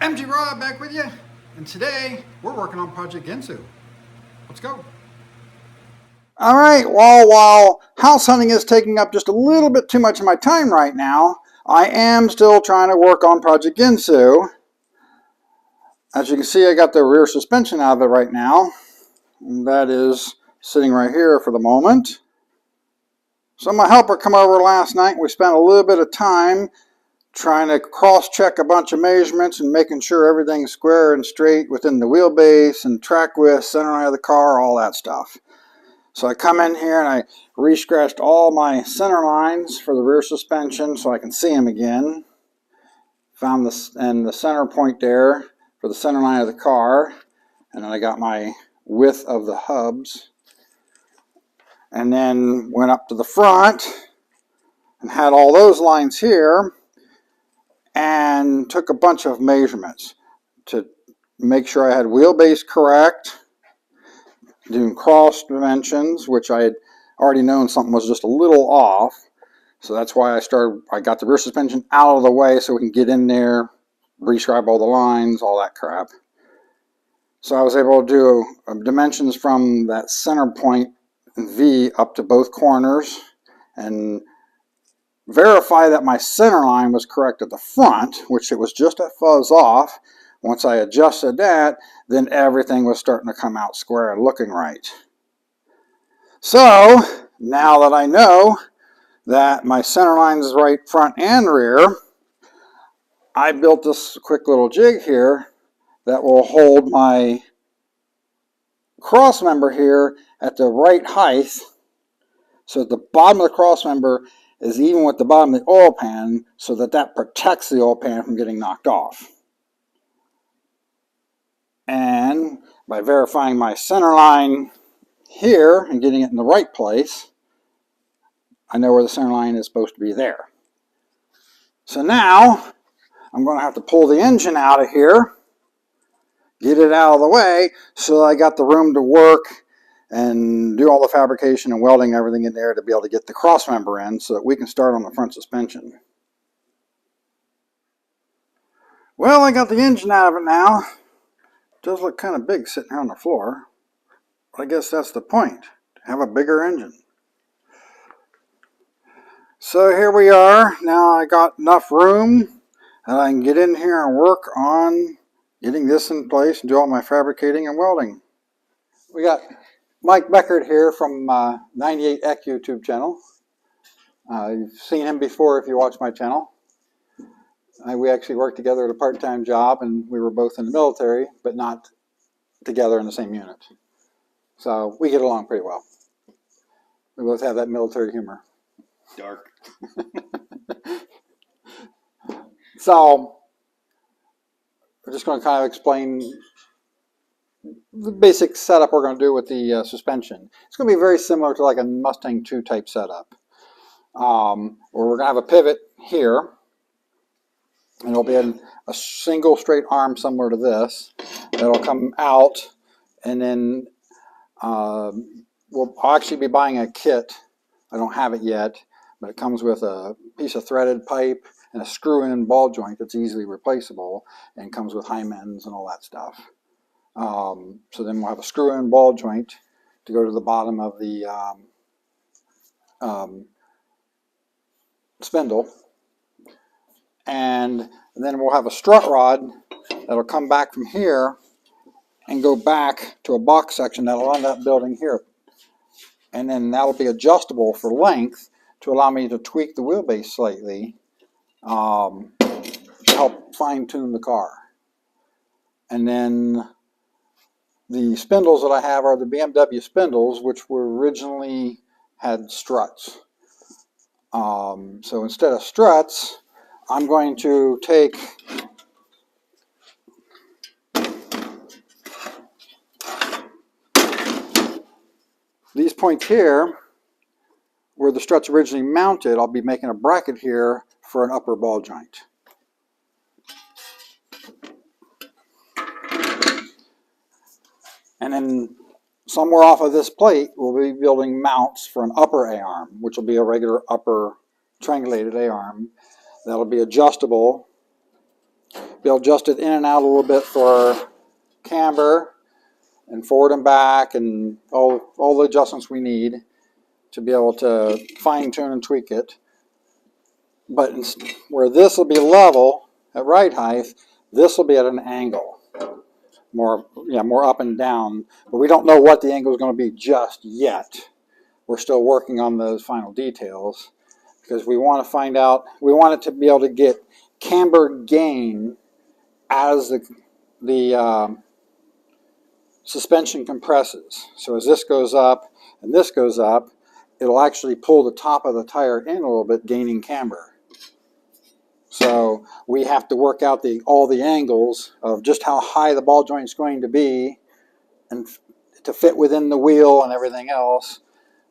MG Rob back with you, and today we're working on Project Ginsu. Let's go. All right, well, while house hunting is taking up just a little bit too much of my time right now, I am still trying to work on Project Ginsu. As you can see, I got the rear suspension out of it right now. And that is sitting right here for the moment. So my helper came over last night and we spent a little bit of time trying to cross-check a bunch of measurements and making sure everything's square and straight within the wheelbase and track width, center line of the car, all that stuff. So I come in here and I re-scratched all my center lines for the rear suspension so I can see them again. Found the center point there for the center line of the car. And then I got my width of the hubs. And then went up to the front and had all those lines here and took a bunch of measurements to make sure I had wheelbase correct, doing cross dimensions, which I had already known something was just a little off. So that's why I got the rear suspension out of the way so we can get in there, rescribe all the lines, all that crap. So I was able to do dimensions from that center point V up to both corners and verify that my center line was correct at the front, which it was just a fuzz off. Once I adjusted that, then everything was starting to come out square and looking right. So now that I know that my center line is right front and rear, I built this quick little jig here that will hold my cross member here at the right height, so the bottom of the cross member is even with the bottom of the oil pan, so that protects the oil pan from getting knocked off. And by verifying my center line here and getting it in the right place, I know where the center line is supposed to be there. So now I'm going to have to pull the engine out of here, get it out of the way so that I got the room to work and do all the fabrication and welding and everything in there to be able to get the cross member in so that we can start on the front suspension. Well, I got the engine out of it now. It does look kind of big sitting here on the floor. But I guess that's the point, to have a bigger engine. So here we are. Now I got enough room that I can get in here and work on getting this in place and do all my fabricating and welding. We got Mike Beckert here from 98Eck YouTube channel. You've seen him before if you watch my channel. We actually worked together at a part-time job, and we were both in the military, but not together in the same unit. So we get along pretty well. We both have that military humor. Dark. So we're just going to kind of explain the basic setup we're going to do with the suspension. It's going to be very similar to like a Mustang 2 type setup. Where we're going to have a pivot here, and it'll be a single straight arm similar to this. That'll come out, and then I'll actually be buying a kit. I don't have it yet, but it comes with a piece of threaded pipe and a screw-in ball joint that's easily replaceable, and comes with Hymens and all that stuff. So then we'll have a screw-in ball joint to go to the bottom of the spindle, and then we'll have a strut rod that'll come back from here and go back to a box section that'll end up building here, and then that'll be adjustable for length to allow me to tweak the wheelbase slightly to help fine-tune the car. And then the spindles that I have are the BMW spindles, which were originally had struts. So instead of struts, I'm going to take these points here, where the struts originally mounted. I'll be making a bracket here for an upper ball joint. And then somewhere off of this plate, we'll be building mounts for an upper A-arm, which will be a regular upper triangulated A-arm. That'll be adjustable Be able to adjust it in and out a little bit for camber and forward and back and all the adjustments we need to be able to fine tune and tweak it. But where this will be level at right height, this will be at an angle, more up and down. But we don't know what the angle is going to be just yet. We're still working on those final details because we want to find out. We want it to be able to get camber gain as the suspension compresses. So as this goes up and this goes up, it'll actually pull the top of the tire in a little bit, gaining camber. So we have to work out all the angles of just how high the ball joint is going to be and to fit within the wheel and everything else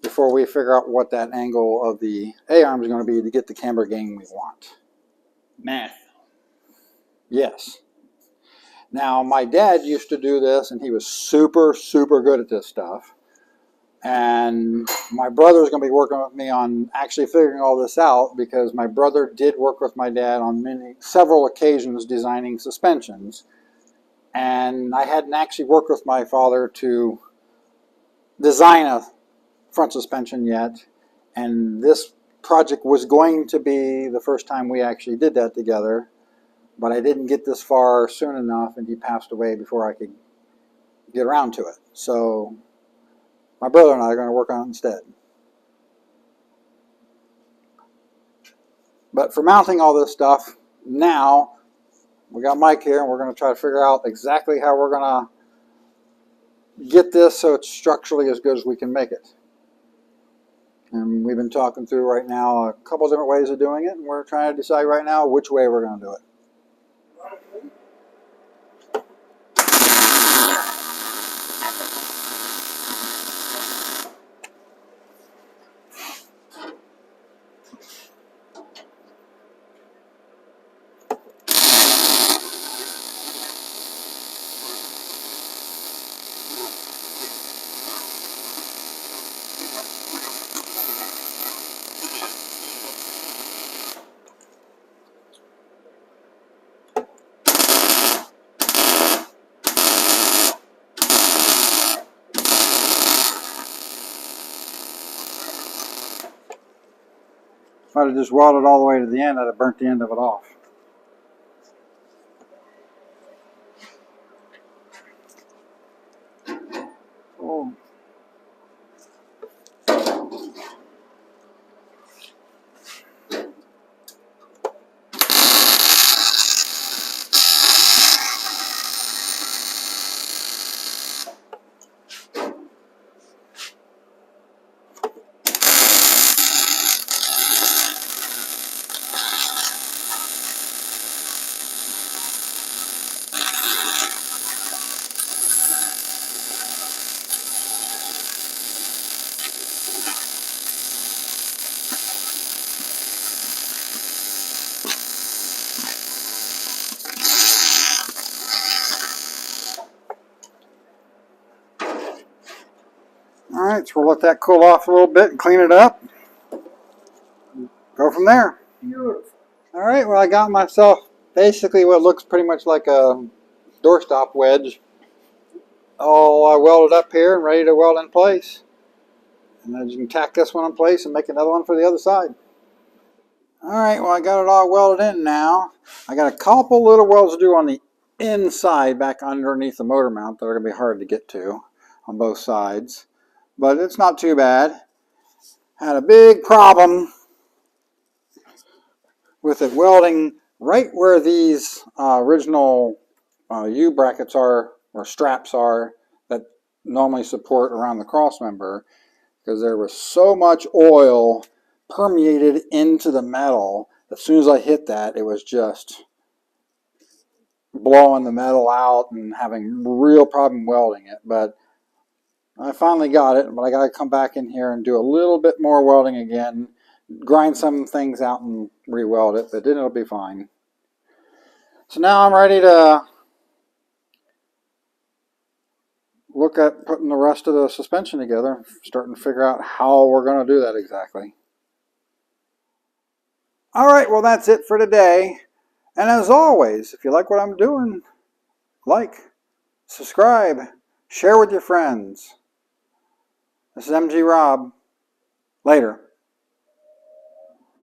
before we figure out what that angle of the A-arm is going to be to get the camber gain we want. Math. Yes. Now, my dad used to do this, and he was super, super good at this stuff. And my brother is going to be working with me on actually figuring all this out because my brother did work with my dad on several occasions designing suspensions. And I hadn't actually worked with my father to design a front suspension yet. And this project was going to be the first time we actually did that together. But I didn't get this far soon enough, and he passed away before I could get around to it. So my brother and I are going to work on it instead. But for mounting all this stuff, now we got Mike here, and we're going to try to figure out exactly how we're going to get this so it's structurally as good as we can make it. And we've been talking through right now a couple different ways of doing it, and we're trying to decide right now which way we're going to do it. If I'd have just welded all the way to the end, I'd have burnt the end of it off. Oh. Alright, so we'll let that cool off a little bit and clean it up. Go from there. Beautiful. Alright, well I got myself basically what looks pretty much like a doorstop wedge all welded up here and ready to weld in place. And then you can tack this one in place and make another one for the other side. Alright, well I got it all welded in now. I got a couple little welds to do on the inside back underneath the motor mount that are going to be hard to get to on both sides. But it's not too bad. Had a big problem with it welding right where these original U-brackets are, or straps are, that normally support around the cross member, because there was so much oil permeated into the metal. As soon as I hit that, it was just blowing the metal out and having real problem welding it. But I finally got it, but I got to come back in here and do a little bit more welding again, grind some things out and re-weld it, but then it'll be fine. So now I'm ready to look at putting the rest of the suspension together, starting to figure out how we're going to do that exactly. Alright, well that's it for today. And as always, if you like what I'm doing, like, subscribe, share with your friends. This is MG Rob. Later.